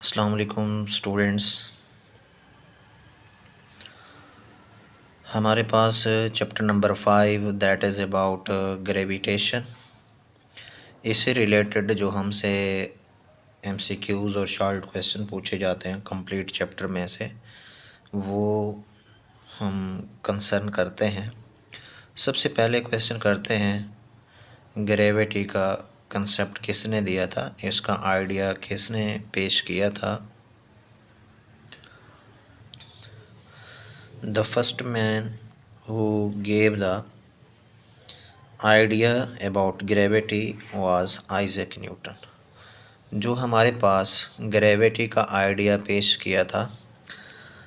अस्सलाम वालेकुम स्टूडेंट्स। हमारे पास chapter number 5 that is about gravitation. इससे रिलेटेड जो हमसे एमसीक्यूज़ और शॉर्ट क्वेश्चन पूछे जाते हैं कंप्लीट चैप्टर में से, वो हम कंसर्न करते हैं। सबसे पहले क्वेश्चन करते हैं, ग्रेविटी का कंसेप्ट किसने दिया था, इसका आइडिया किसने पेश किया था। The first man who gave the idea about gravity was Isaac Newton। जो हमारे पास ग्रेविटी का आइडिया पेश किया था,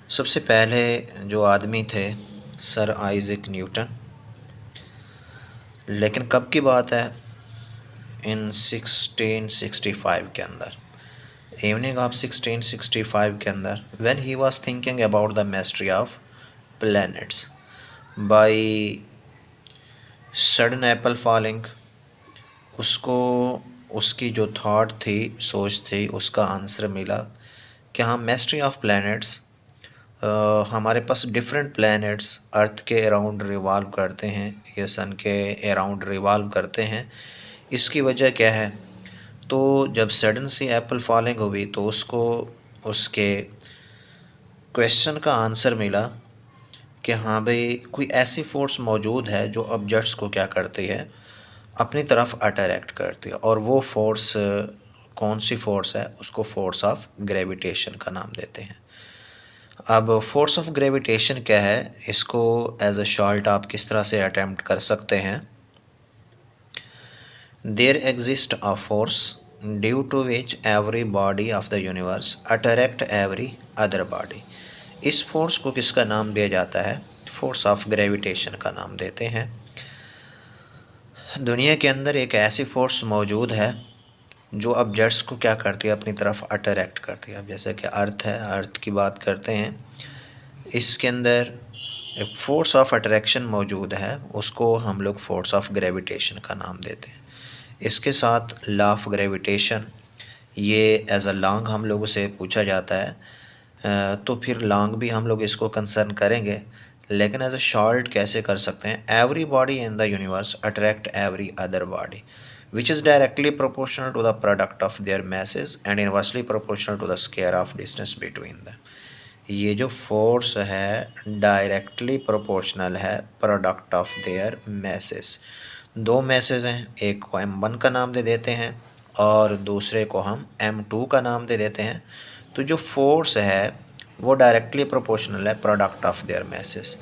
सबसे पहले जो आदमी थे सर आइजैक न्यूटन। लेकिन कब की बात है? इन 1665 के अंदर, इवनिंग ऑफ 1665 के अंदर, when he was thinking about the mystery of planets by sudden Apple falling. उसको उसकी जो थॉट थी, सोच थी, उसका आंसर मिला कि हाँ, मिस्ट्री ऑफ प्लैनेट्स, हमारे पास डिफरेंट प्लैनेट्स अर्थ के अराउंड रिवॉल्व करते हैं, ये सन के अराउंड रिवॉल्व करते हैं। इसकी वजह क्या है? तो जब सडन सी एप्पल फॉलिंग हुई तो उसको उसके क्वेश्चन का आंसर मिला कि हाँ भाई, कोई ऐसी फोर्स मौजूद है जो ऑब्जेक्ट्स को क्या करती है, अपनी तरफ अट्रैक्ट करती है। और वो फोर्स कौन सी फोर्स है? उसको फोर्स ऑफ ग्रेविटेशन का नाम देते हैं। अब फोर्स ऑफ ग्रेविटेशन क्या है, इसको एज अ शॉर्ट आप किस तरह से अटैम्प्ट कर सकते हैं। There exist a force due to which every body of the universe attract every other body. इस फोर्स को किसका नाम दिया जाता है? फोर्स ऑफ ग्रेविटेशन का नाम देते हैं। दुनिया के अंदर एक ऐसी फोर्स मौजूद है जो ऑब्जेक्ट्स को क्या करती है, अपनी तरफ अट्रैक्ट करती है। अब जैसे कि अर्थ है, अर्थ की बात करते हैं, इसके अंदर एक फोर्स ऑफ अट्रैक्शन मौजूद है, उसको हम लोग फोर्स ऑफ ग्रेविटेशन का नाम देते हैं। इसके साथ लॉ ऑफ ग्रेविटेशन, ये एज अ लॉन्ग हम लोगों से पूछा जाता है, तो फिर लॉन्ग भी हम लोग इसको कंसर्न करेंगे, लेकिन एज अ शॉर्ट कैसे कर सकते हैं। Every body in the universe attract every other body which is directly proportional to the product of their masses and inversely proportional to the square of distance between them। ये जो force है directly proportional है product of their messes. दो message हैं, एक को m1 का नाम दे देते हैं और दूसरे को हम m2 का नाम दे देते हैं। तो जो फोर्स है वो डायरेक्टली प्रोपोर्शनल है प्रोडक्ट ऑफ देयर मैसेस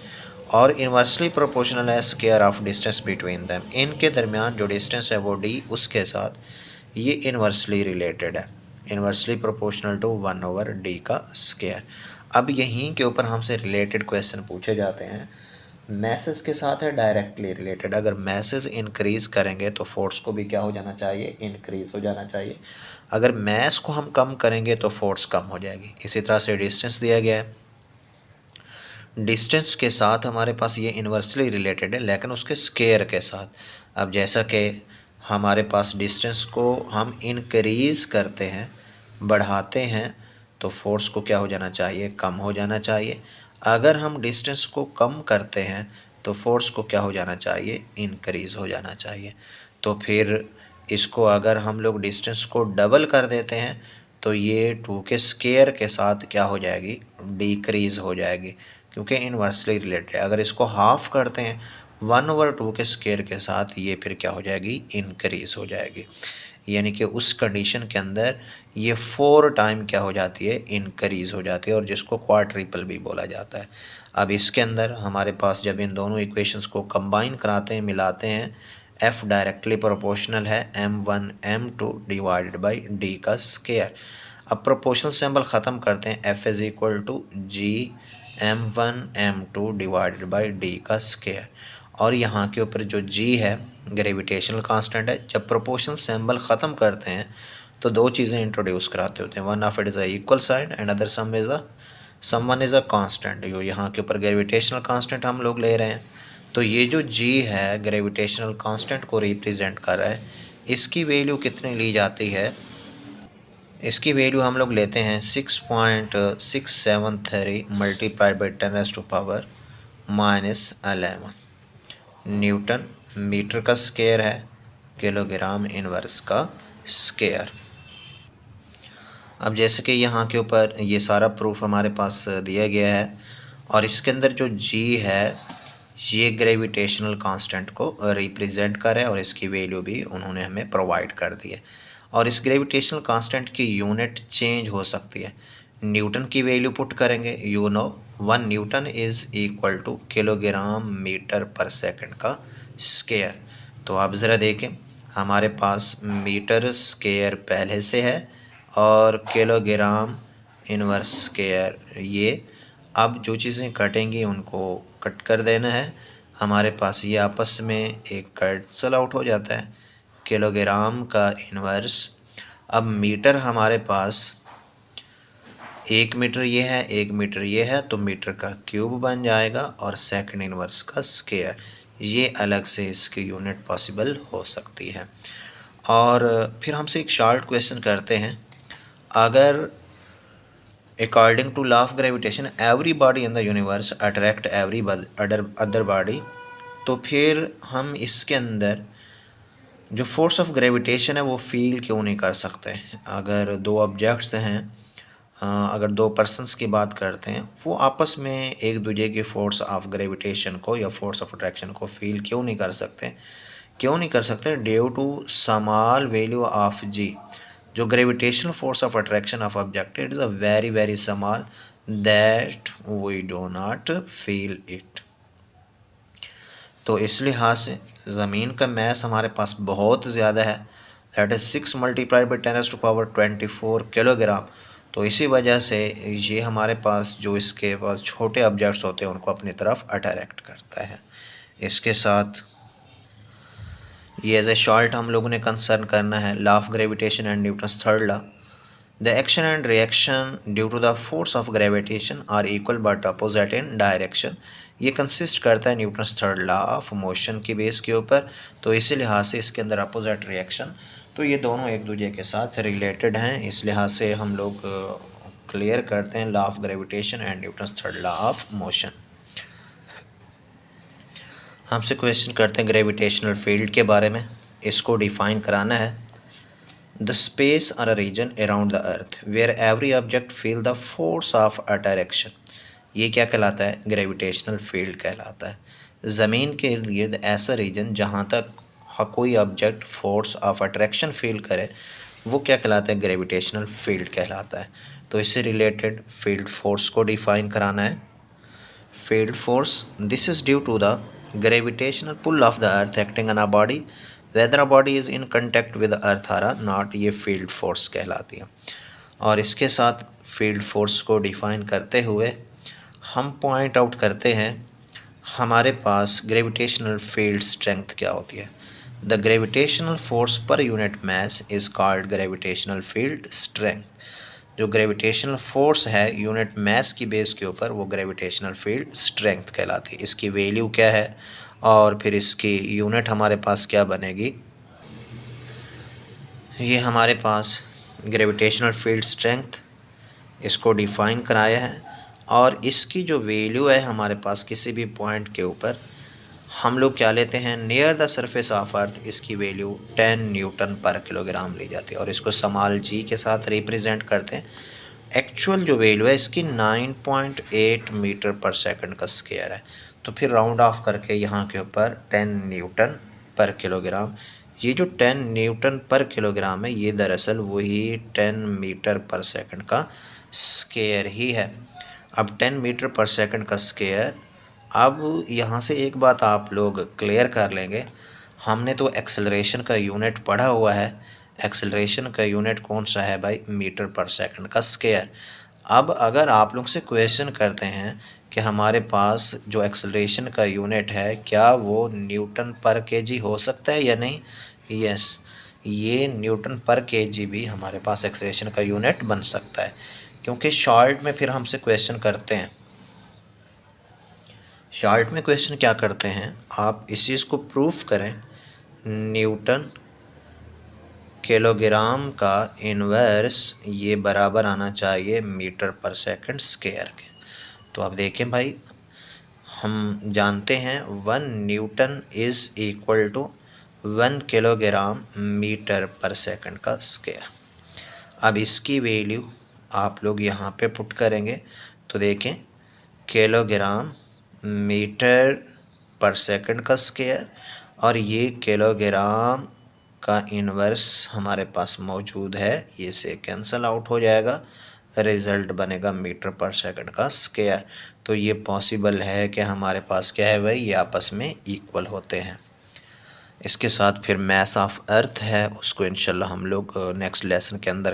और इन्वर्सली प्रोपोर्शनल है square of distance between them. इनके दरमियान जो डिस्टेंस है वो d, उसके साथ ये इन्वर्सली रिलेटेड है, इन्वर्सली प्रोपोर्शनल टू 1/d का स्क्वायर। अब यहीं के ऊपर हमसे रिलेटेड क्वेश्चन पूछे जाते हैं। मैसेज के साथ है डायरेक्टली रिलेटेड। अगर मैसेज इंक्रीज़ करेंगे तो फोर्स को भी क्या हो जाना चाहिए? इंक्रीज़ हो जाना चाहिए। अगर मैस को हम कम करेंगे तो फोर्स कम हो जाएगी। इसी तरह से डिस्टेंस दिया गया है, डिस्टेंस के साथ हमारे पास ये इन्वर्सली रिलेटेड है, लेकिन उसके स्क्वायर के साथ। अब जैसा कि हमारे पास डिस्टेंस को हम इंक्रीज़ करते हैं, बढ़ाते हैं, तो फोर्स को क्या हो जाना चाहिए? कम हो जाना चाहिए। अगर हम डिस्टेंस को कम करते हैं तो फोर्स को क्या हो जाना चाहिए? इंक्रीज़ हो जाना चाहिए। तो फिर इसको अगर हम लोग डिस्टेंस को डबल कर देते हैं तो ये 2 के स्क्वायर के साथ क्या हो जाएगी? डिक्रीज़ हो जाएगी, क्योंकि इन्वर्सली रिलेटेड है। अगर इसको हाफ़ करते हैं 1/2 के स्क्वायर के साथ, ये फिर क्या हो जाएगी? इंक्रीज़ हो जाएगी। यानी कि उस कंडीशन के अंदर ये 4 टाइम क्या हो जाती है? इंक्रीज़ हो जाती है, और जिसको क्वाड्रिपल भी बोला जाता है। अब इसके अंदर हमारे पास जब इन दोनों इक्वेशंस को कंबाइन कराते हैं, मिलाते हैं, f डायरेक्टली प्रोपोर्शनल है m1 m2 divided by d का स्क्वायर। अब प्रोपोर्शनल सिंबल ख़त्म करते हैं, f is equal to g m1 m2 divided by d का स्क्वायर। और यहाँ के ऊपर जो g है ग्रेविटेशनल कांस्टेंट है। जब प्रोपोर्शनल सिंबल ख़त्म करते हैं तो दो चीज़ें इंट्रोड्यूस कराते होते हैं, one of it is a equal sign and other some one is a constant. जो यहाँ के ऊपर ग्रेविटेशनल कांस्टेंट हम लोग ले रहे हैं, तो ये जो g है ग्रेविटेशनल कांस्टेंट को रिप्रेजेंट कर रहा है। इसकी वैल्यू कितनी ली जाती है? इसकी वैल्यू हम लोग लेते हैं 6.673 मल्टीप्लाइड बाई 10⁻⁻11 न्यूटन मीटर का स्क्वायर है, किलोग्राम इनवर्स का स्क्वायर। अब जैसे कि यहाँ के ऊपर ये सारा प्रूफ हमारे पास दिया गया है और इसके अंदर जो जी है ये ग्रेविटेशनल कांस्टेंट को रिप्रेजेंट कर है और इसकी वैल्यू भी उन्होंने हमें प्रोवाइड कर दी है। और इस ग्रेविटेशनल कांस्टेंट की यूनिट चेंज हो सकती है। न्यूटन की वैल्यू पुट करेंगे, you know 1 Newton is equal to kilogram metre per second का स्क्वायर। तो आप ज़रा देखें, हमारे पास मीटर स्क्वायर पहले से है और किलोग्राम इनवर्स स्क्वायर ये। अब जो चीज़ें कटेंगी उनको कट कर देना है। हमारे पास ये आपस में एक कैंसल आउट हो जाता है, किलोग्राम का इनवर्स। अब मीटर हमारे पास 1 मीटर ये है, 1 मीटर ये है, तो मीटर का क्यूब बन जाएगा और सेकंड इनवर्स का स्क्वायर, ये अलग से इसकी यूनिट पॉसिबल हो सकती है। और फिर हमसे एक शॉर्ट क्वेश्चन करते हैं, अगर according to law of gravitation every body in the universe attract every other body, तो फिर हम इसके अंदर जो फोर्स ऑफ ग्रेविटेशन है वो फील क्यों नहीं कर सकते। अगर दो ऑब्जेक्ट्स हैं, अगर दो पर्सन्स की बात करते हैं, वो आपस में एक दूसरे की फोर्स ऑफ ग्रेविटेशन को या फोर्स ऑफ अट्रैक्शन को फील क्यों नहीं कर सकते। क्यों नहीं कर सकते? Due to small value of G. जो gravitational force of attraction of object it is a very very small that we do not feel it. तो इस लिहाज से ज़मीन का मैस हमारे पास बहुत ज़्यादा है, that is 6 multiplied by 10⁻24 kilogram. तो इसी वजह से ये हमारे पास जो इसके पास छोटे ऑब्जेक्ट्स होते हैं उनको अपनी तरफ अट्रैक्ट करता है। इसके साथ ये एज ए शॉर्ट हम लोगों ने कंसर्न करना है law of gravitation and Newton's third law. The action and reaction due to the force of gravitation are equal but opposite in direction. ये कंसिस्ट करता है Newton's third law of motion की base के ऊपर। तो इसी लिहाज से इसके अंदर अपोजिट रिएक्शन, तो ये दोनों एक दूसरे के साथ रिलेटेड हैं। इस लिहाज से हम लोग क्लियर करते हैं law of gravitation and Newton's third law of motion. हमसे क्वेश्चन करते हैं ग्रेविटेशनल फील्ड के बारे में, इसको डिफाइन कराना है। द स्पेस और a region around the earth where every object feel the force of attraction, ये क्या कहलाता है? ग्रेविटेशनल फील्ड कहलाता है। ज़मीन के इर्द गिर्द ऐसा रीजन जहाँ तक कोई object force of attraction feel करे वो क्या कहलाता है? ग्रेविटेशनल फील्ड कहलाता है। तो इससे रिलेटेड फील्ड फोर्स को डिफाइन कराना है। Field force, this is due to the gravitational pull of the earth acting on a body whether a body is in contact with earth or not, ये field force कहलाती है। और इसके साथ field force को define करते हुए हम पॉइंट आउट करते हैं हमारे पास ग्रेविटेशनल फील्ड स्ट्रेंथ क्या होती है। The gravitational force per unit mass is called gravitational field strength. जो ग्रेविटेशनल फोर्स है यूनिट मास की बेस के ऊपर वो ग्रेविटेशनल फील्ड स्ट्रेंथ कहलाती है। इसकी वैल्यू क्या है और फिर इसकी यूनिट हमारे पास क्या बनेगी, ये हमारे पास ग्रेविटेशनल फील्ड स्ट्रेंथ इसको डिफाइन कराया है। और इसकी जो वैल्यू है हमारे पास किसी भी पॉइंट के ऊपर हम लोग क्या लेते हैं, near the surface of earth, इसकी वैल्यू 10 न्यूटन पर किलोग्राम ली जाती है और इसको स्मॉल जी के साथ रिप्रेजेंट करते हैं। एक्चुअल जो वैल्यू है इसकी 9.8 मीटर पर सेकंड का स्क्वायर है। तो फिर राउंड ऑफ करके यहाँ के ऊपर 10 न्यूटन पर किलोग्राम, ये जो 10 न्यूटन पर किलोग्राम है ये दरअसल वही 10 मीटर पर सेकंड का स्क्वायर ही है। अब 10 मीटर पर सेकंड का स्क्वायर, अब यहाँ से एक बात आप लोग क्लियर कर लेंगे, हमने तो एक्सेलरेशन का यूनिट पढ़ा हुआ है। एक्सेलरेशन का यूनिट कौन सा है भाई? मीटर पर सेकंड का स्क्वायर। अब अगर आप लोग से क्वेश्चन करते हैं कि हमारे पास जो एक्सेलरेशन का यूनिट है क्या वो न्यूटन पर केजी हो सकता है या नहीं? यस, ये न्यूटन पर केजी भी हमारे पास एक्सेलरेशन का यूनिट बन सकता है, क्योंकि शॉर्ट में फिर हमसे क्वेश्चन करते हैं। शॉर्ट में क्वेश्चन क्या करते हैं, आप इस चीज़ को प्रूफ करें न्यूटन किलोग्राम का इन्वर्स ये बराबर आना चाहिए मीटर पर सेकंड स्क्वायर के। तो अब देखें भाई, हम जानते हैं 1 Newton is equal to 1 kilogram metre per second का स्क्वायर। अब इसकी वैल्यू आप लोग यहाँ पे पुट करेंगे तो देखें किलोग्राम मीटर पर सेकंड का स्क्वायर और ये किलोग्राम का इन्वर्स हमारे पास मौजूद है, ये से कैंसिल आउट हो जाएगा, रिज़ल्ट बनेगा मीटर पर सेकंड का स्क्वायर। तो ये पॉसिबल है कि हमारे पास क्या है भाई, ये आपस में इक्वल होते हैं। इसके साथ फिर मास ऑफ अर्थ है, उसको इंशाल्लाह हम लोग नेक्स्ट लेसन के अंदर